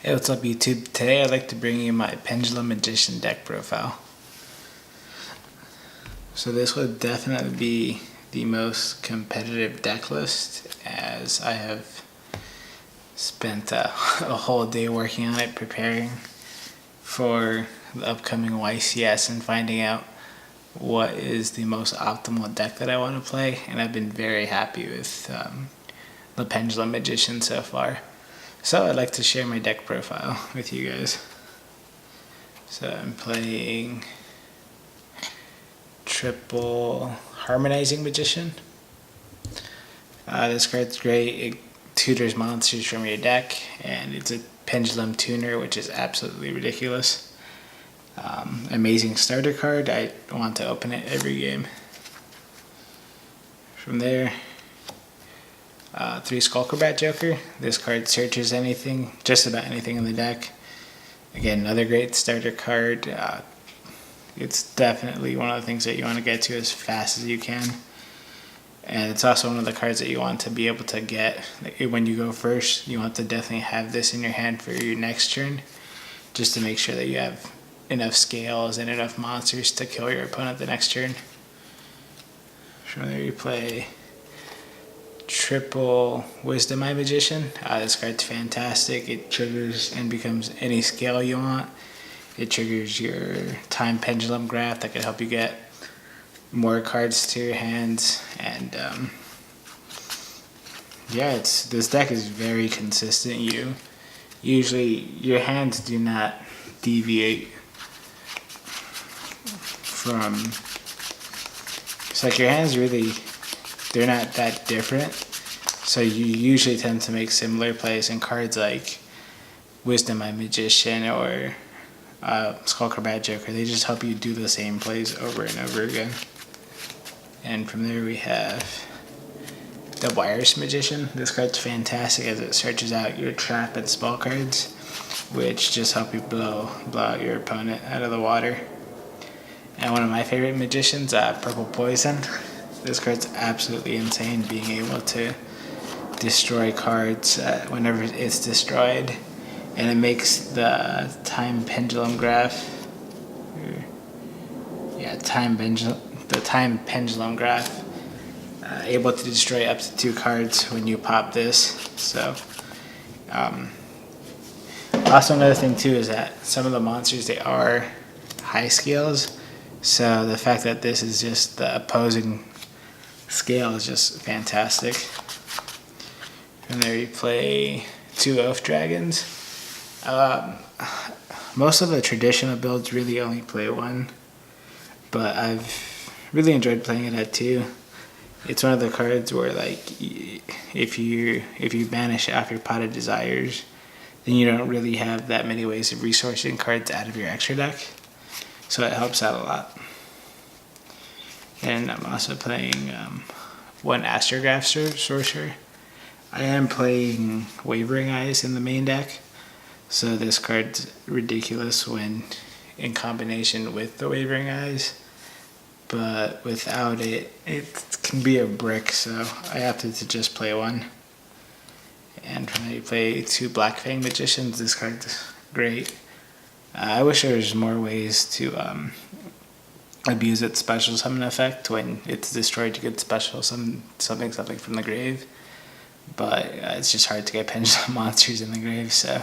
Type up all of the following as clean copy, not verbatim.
Hey, what's up YouTube? Today I'd like to bring you my Pendulum Magician deck profile. So this would definitely be the most competitive deck list, as I have spent a whole day working on it, preparing for the upcoming YCS and finding out what is the most optimal deck that I want to play, and I've been very happy with the Pendulum Magician so far. So I'd like to share my deck profile with you guys. So I'm playing triple Harmonizing Magician. This card's great. It tutors monsters from your deck, and it's a pendulum tuner, which is absolutely ridiculous. Amazing starter card. I want to open it every game. From there, 3 Skullcrobat Joker. This card searches anything, just about anything in the deck. Again, another great starter card. It's definitely one of the things that you want to get to as fast as you can. And it's also one of the cards that you want to be able to get when you go first. You want to definitely have this in your hand for your next turn, just to make sure that you have enough scales and enough monsters to kill your opponent the next turn. From there you play triple Wisdom Eye Magician. This card's fantastic. It triggers and becomes any scale you want. It triggers your Time Pendulum Graph that can help you get more cards to your hands. And yeah, this deck is very consistent. Your hands do not deviate from. It's like your hands really, they're not that different, so you usually tend to make similar plays in cards like Wisdom Eye Magician or Skullcrobat Joker. They just help you do the same plays over and over again. And from there we have the Wires Magician. This card's fantastic as it searches out your trap and spell cards, which just help you blow out your opponent out of the water. And one of my favorite magicians, Purple Poison. This card's absolutely insane, being able to destroy cards whenever it's destroyed. And it makes the Time Pendulum Graph, the Time Pendulum Graph, able to destroy up to 2 cards when you pop this. So, also another thing too is that some of the monsters, they are high scales. So the fact that this is just the opposing scale is just fantastic. From there you play 2 Oath Dragons. Most of the traditional builds really only play 1, but I've really enjoyed playing it at 2. It's one of the cards where, like, if you banish it off your Pot of Desires, then you don't really have that many ways of resourcing cards out of your extra deck. So it helps out a lot. And I'm also playing 1 Astrograph Sorcerer. I am playing Wavering Eyes in the main deck. So this card's ridiculous when in combination with the Wavering Eyes. But without it, it can be a brick. So I opted to just play 1. And from there you play 2 Black Fang Magicians. This card's great. I wish there was more ways to abuse its special summon effect. When it's destroyed, you get special something from the grave. But it's just hard to get pendulum monsters in the grave. So,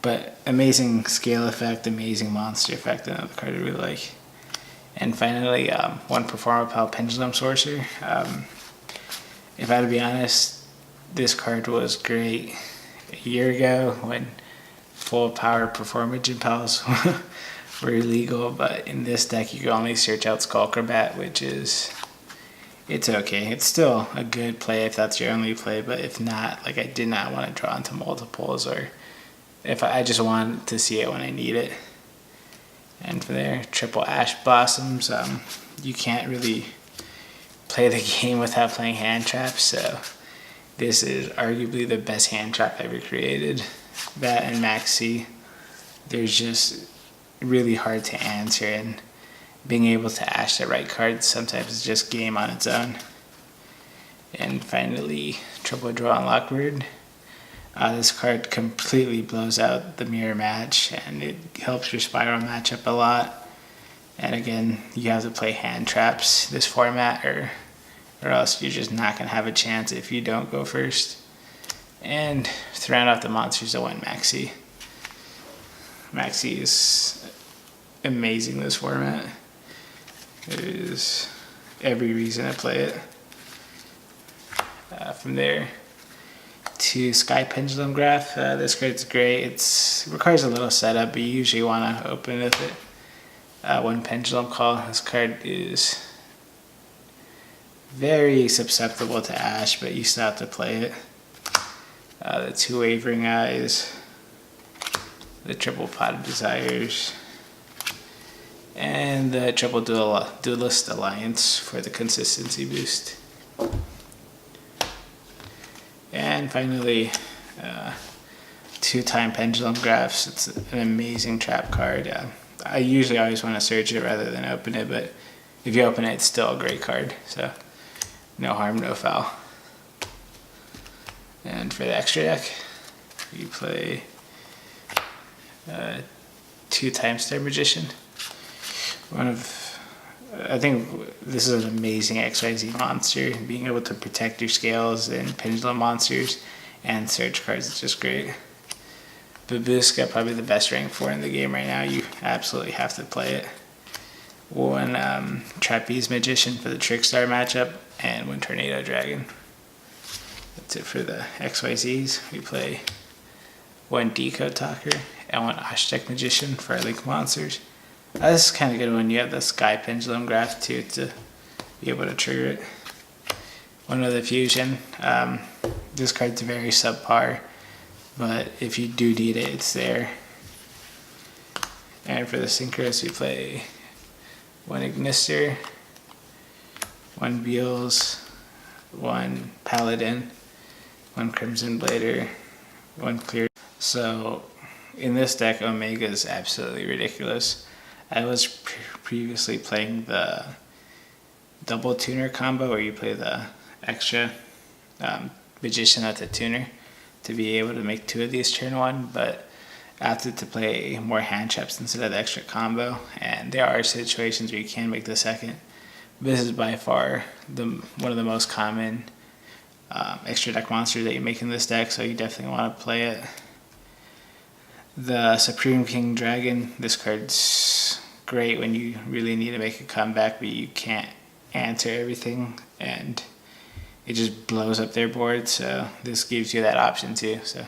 but amazing scale effect, amazing monster effect. Another card I really like. And finally, 1 Performapal Pendulum Sorcerer. If I had to be honest, this card was great a year ago when full power Performagent Pals were illegal, but in this deck you can only search out Skullcrobat, which is, it's okay. It's still a good play if that's your only play, but if not, like, I did not want to draw into multiples, or if I just wanted to see it when I need it. And from there, triple Ash Blossoms. You can't really play the game without playing hand traps, so this is arguably the best hand trap ever created. That and Maxi, they're just really hard to answer, and being able to ash the right cards sometimes is just game on its own. And finally, triple Draw Unlock Word. This card completely blows out the mirror match, and it helps your spiral matchup a lot. And again, you have to play hand traps this format, or else you're just not going to have a chance if you don't go first. And to round off the monsters, I went Maxi. Maxi is amazing this format. There's every reason to play it. From there to Sky Pendulum Graph. This card's great. It requires a little setup, but you usually want to open with it. One Pendulum Call. This card is very susceptible to Ash, but you still have to play it. The two Wavering Eyes, the triple Pot of Desires, and the triple Duelist Alliance for the consistency boost. And finally, 2-time Pendulum Graphs. It's an amazing trap card. I usually always want to search it rather than open it, but if you open it, it's still a great card. So no harm, no foul. And for the extra deck, you play 2-time Star Magician. I think this is an amazing XYZ monster. Being able to protect your scales and pendulum monsters and search cards is just great. Babushka, probably the best rank 4 in the game right now. You absolutely have to play it. One Trapeze Magician for the Trickstar matchup, and one Tornado Dragon. That's it for the XYZs. We play one Decode Talker and one Aztec Magician for our Link monsters. This is kind of good when you have the Sky Pendulum Graph too to be able to trigger it. One of the Fusion. This card's very subpar, but if you do need it, it's there. And for the Synchros, we play one Ignister, one Beals, one Paladin, one Crimson Blader, one Clear. So in this deck, Omega is absolutely ridiculous. I was previously playing the double tuner combo where you play the extra Magician at the tuner to be able to make 2 of these turn 1, but I opted to play more hand traps instead of the extra combo, and there are situations where you can make the second. This is by far one of the most common extra deck monsters that you make in this deck, so you definitely want to play it. The Supreme King Dragon, this card's great when you really need to make a comeback, but you can't answer everything, and it just blows up their board, so this gives you that option too. So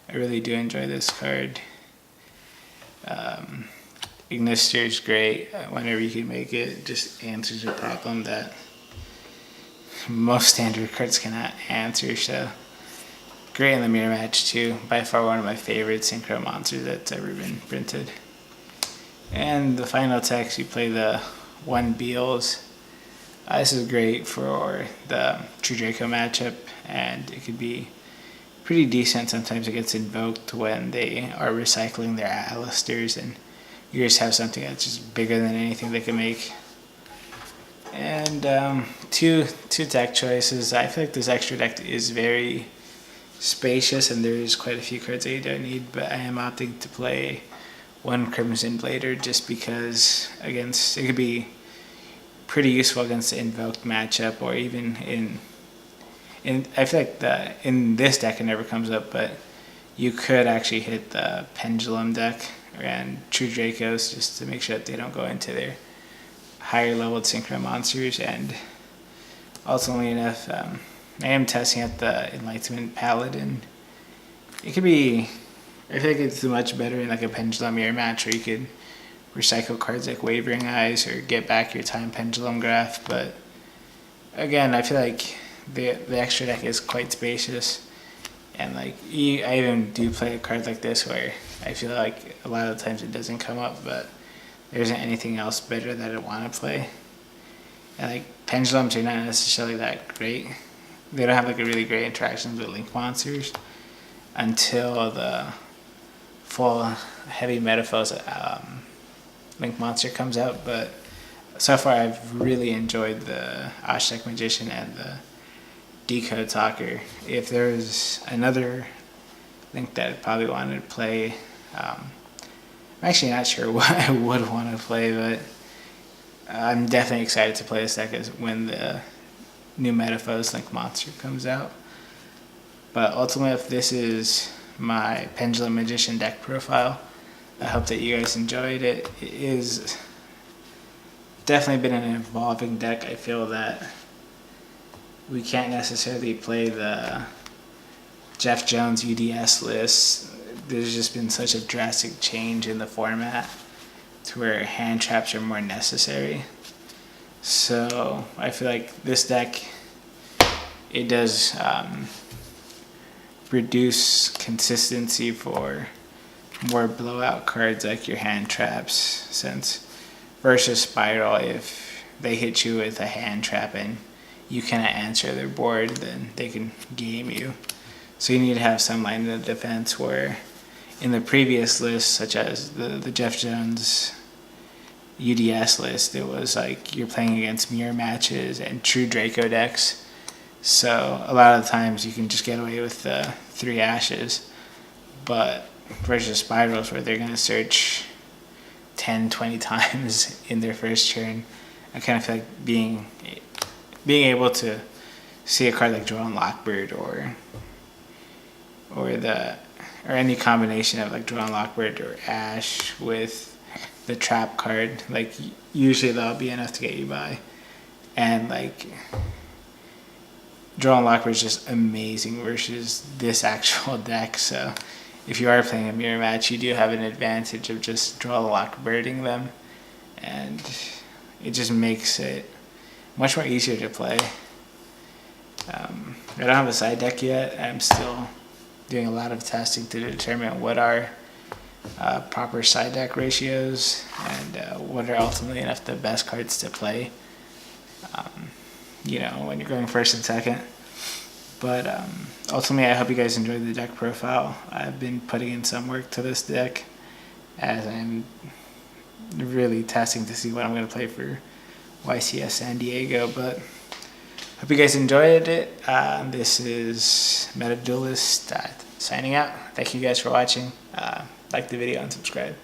I really do enjoy this card. Ignister is great. Whenever you can make it, it just answers a problem that most standard cards cannot answer, so great in the mirror match too. By far one of my favorite synchro monsters that's ever been printed. And the final text, you play the one Beals. This is great for the True Draco matchup, and it could be pretty decent. Sometimes it gets invoked when they are recycling their Alistairs, and you just have something that's just bigger than anything they can make. And two deck choices. I feel like this extra deck is very spacious, and there's quite a few cards that you don't need, but I am opting to play one Crimson Blader just because it could be pretty useful against the invoked matchup, or even in I feel like in this deck it never comes up, but you could actually hit the Pendulum deck and True Dracos just to make sure that they don't go into their higher leveled synchro monsters. And ultimately enough, I am testing out the Enlightenment Paladin. It could be, I feel like it's much better in like a Pendulum mirror match where you could recycle cards like Wavering Eyes or get back your time Pendulum Graph. But again, I feel like the extra deck is quite spacious, and like I even do play a card like this where I feel like a lot of the times it doesn't come up, but there isn't anything else better that I want to play. And like Pendulums are not necessarily that great. They don't have like a really great interactions with Link monsters until the full heavy Metaphors Link monster comes out. But so far I've really enjoyed the Aztec Magician and the Decode Talker. If there's another think that I'd probably want to play. I'm actually not sure what I would want to play, but I'm definitely excited to play this deck when the new Metaphos Link monster comes out. But ultimately, if this is my Pendulum Magician deck profile, I hope that you guys enjoyed it. It is definitely been an evolving deck. I feel that we can't necessarily play the Jeff Jones UDS list. There's just been such a drastic change in the format to where hand traps are more necessary. So I feel like this deck, it does reduce consistency for more blowout cards like your hand traps, since versus Spiral, if they hit you with a hand trap and you cannot answer their board, then they can game you. So you need to have some line of defense, where in the previous list, such as the Jeff Jones UDS list, it was like you're playing against mirror matches and true Draco decks. So a lot of the times you can just get away with the 3 ashes. But versus Spirals, where they're going to search 10, 20 times in their first turn, I kind of feel like being able to see a card like Drawn Lockbird or any combination of like Drawn Lockbird or Ash with the trap card, like usually that'll be enough to get you by. And like Drawn Lockbird is just amazing versus this actual deck. So if you are playing a mirror match, you do have an advantage of just Draw Lockbirding them, and it just makes it much more easier to play. I don't have a side deck yet. I'm still doing a lot of testing to determine what are proper side deck ratios and what are ultimately enough the best cards to play, when you're going first and second. But ultimately, I hope you guys enjoyed the deck profile. I've been putting in some work to this deck as I'm really testing to see what I'm going to play for YCS San Diego. But hope you guys enjoyed it. This is Meta Duelist signing out. Thank you guys for watching. Like the video and subscribe.